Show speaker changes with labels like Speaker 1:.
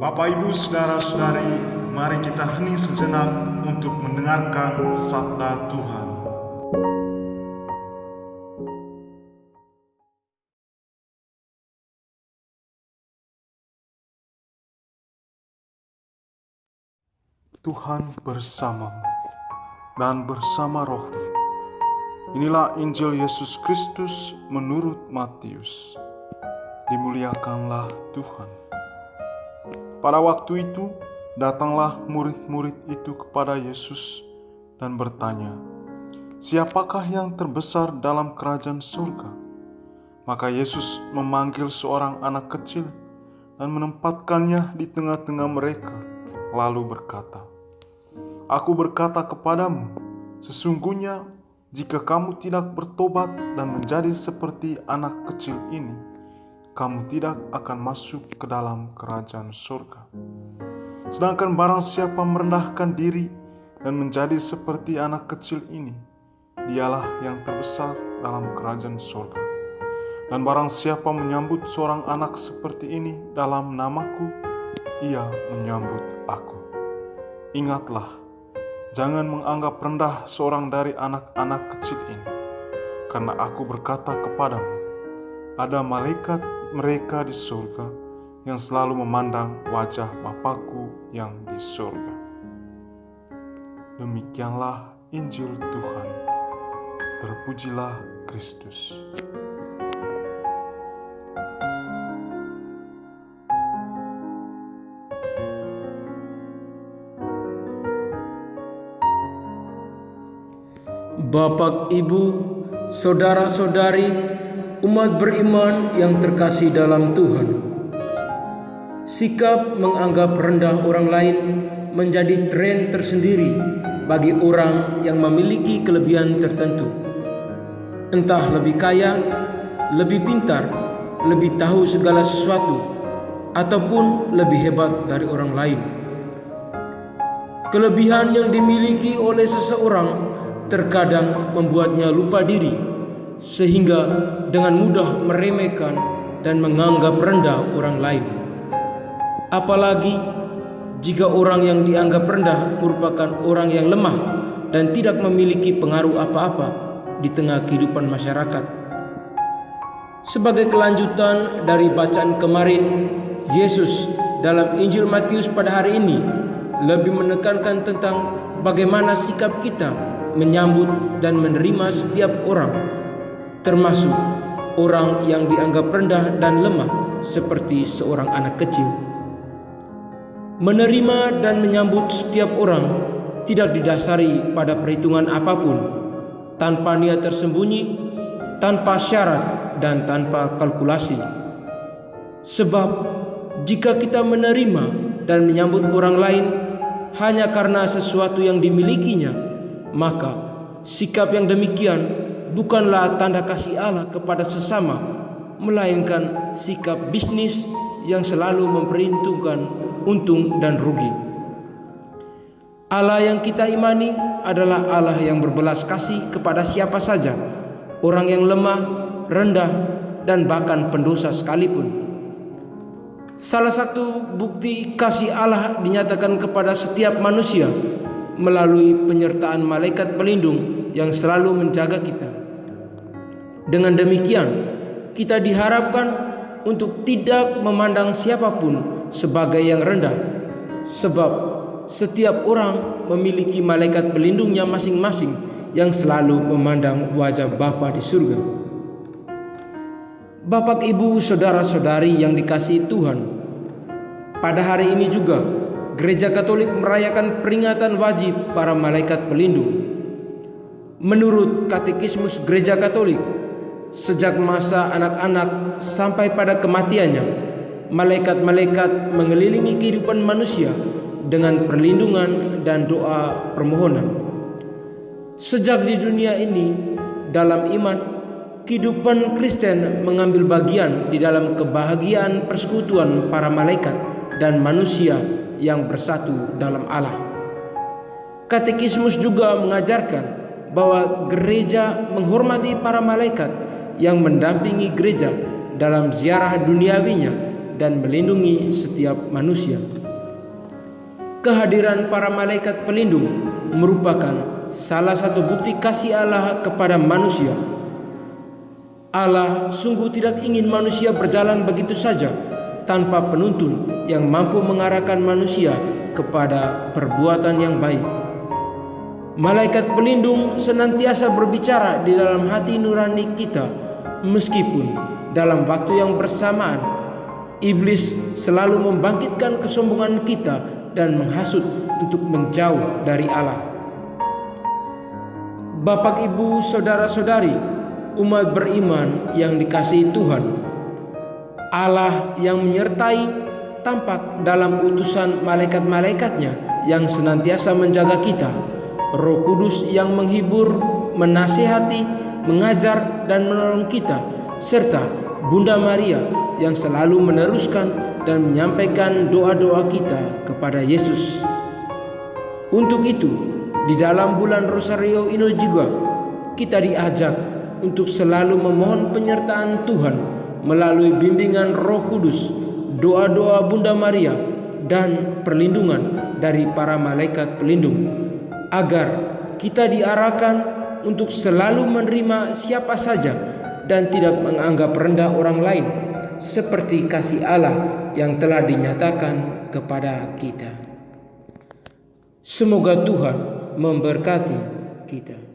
Speaker 1: Bapak, Ibu, Saudara-saudari, mari kita hening sejenak untuk mendengarkan sabda Tuhan. Tuhan bersamamu dan bersama rohmu. Inilah Injil Yesus Kristus menurut Matius. Dimuliakanlah Tuhan. Pada waktu itu, datanglah murid-murid itu kepada Yesus dan bertanya, "Siapakah yang terbesar dalam kerajaan surga?" Maka Yesus memanggil seorang anak kecil dan menempatkannya di tengah-tengah mereka, lalu berkata, "Aku berkata kepadamu, sesungguhnya jika kamu tidak bertobat dan menjadi seperti anak kecil ini, kamu tidak akan masuk ke dalam kerajaan surga. Sedangkan barang siapa merendahkan diri dan menjadi seperti anak kecil ini, dialah yang terbesar dalam kerajaan surga. Dan barang siapa menyambut seorang anak seperti ini dalam namaku, ia menyambut aku. Ingatlah, jangan menganggap rendah seorang dari anak-anak kecil ini, karena aku berkata kepadamu, ada malaikat mereka di surga yang selalu memandang wajah Bapakku yang di surga." Demikianlah Injil Tuhan. Terpujilah Kristus.
Speaker 2: Bapak, Ibu, saudara-saudari, umat beriman yang terkasih dalam Tuhan. Sikap menganggap rendah orang lain menjadi tren tersendiri bagi orang yang memiliki kelebihan tertentu. Entah lebih kaya, lebih pintar, lebih tahu segala sesuatu, ataupun lebih hebat dari orang lain. Kelebihan yang dimiliki oleh seseorang terkadang membuatnya lupa diri, sehingga dengan mudah meremehkan dan menganggap rendah orang lain. Apalagi jika orang yang dianggap rendah merupakan orang yang lemah dan tidak memiliki pengaruh apa-apa di tengah kehidupan masyarakat. Sebagai kelanjutan dari bacaan kemarin, Yesus dalam Injil Matius pada hari ini lebih menekankan tentang bagaimana sikap kita menyambut dan menerima setiap orang, termasuk orang yang dianggap rendah dan lemah seperti seorang anak kecil. Menerima dan menyambut setiap orang tidak didasari pada perhitungan apapun, tanpa niat tersembunyi, tanpa syarat, dan tanpa kalkulasi. Sebab jika kita menerima dan menyambut orang lain hanya karena sesuatu yang dimilikinya, maka sikap yang demikian bukanlah tanda kasih Allah kepada sesama, melainkan sikap bisnis yang selalu memperhitungkan untung dan rugi. Allah yang kita imani adalah Allah yang berbelas kasih kepada siapa saja, orang yang lemah, rendah, dan bahkan pendosa sekalipun. Salah satu bukti kasih Allah dinyatakan kepada setiap manusia melalui penyertaan malaikat pelindung yang selalu menjaga kita. Dengan demikian, kita diharapkan untuk tidak memandang siapapun sebagai yang rendah, sebab setiap orang memiliki malaikat pelindungnya masing-masing yang selalu memandang wajah Bapa di surga. Bapak, Ibu, saudara-saudari yang dikasihi Tuhan, pada hari ini juga Gereja Katolik merayakan peringatan wajib para malaikat pelindung. Menurut Katekismus Gereja Katolik, sejak masa anak-anak sampai pada kematiannya, malaikat-malaikat mengelilingi kehidupan manusia dengan perlindungan dan doa permohonan. Sejak di dunia ini, dalam iman, kehidupan Kristen mengambil bagian di dalam kebahagiaan persekutuan para malaikat dan manusia yang bersatu dalam Allah. Katekismus juga mengajarkan bahwa gereja menghormati para malaikat yang mendampingi gereja dalam ziarah duniawinya dan melindungi setiap manusia. kehadiran para malaikat pelindung merupakan salah satu bukti kasih Allah kepada manusia. Allah sungguh tidak ingin manusia berjalan begitu saja tanpa penuntun yang mampu mengarahkan manusia kepada perbuatan yang baik. Malaikat pelindung senantiasa berbicara di dalam hati nurani kita, meskipun dalam waktu yang bersamaan iblis selalu membangkitkan kesombongan kita dan menghasut untuk menjauh dari Allah. Bapak, Ibu, saudara-saudari, umat beriman yang dikasihi Tuhan, Allah yang menyertai tampak dalam utusan malaikat-malaikatnya yang senantiasa menjaga kita, Roh Kudus yang menghibur, menasihati, mengajar dan menolong kita, serta Bunda Maria yang selalu meneruskan dan menyampaikan doa-doa kita kepada Yesus. Untuk itu, di dalam bulan Rosario ini juga kita diajak untuk selalu memohon penyertaan Tuhan melalui bimbingan Roh Kudus, doa-doa Bunda Maria, dan perlindungan dari para malaikat pelindung, agar kita diarahkan untuk selalu menerima siapa saja dan tidak menganggap rendah orang lain, seperti kasih Allah yang telah dinyatakan kepada kita. Semoga Tuhan memberkati kita.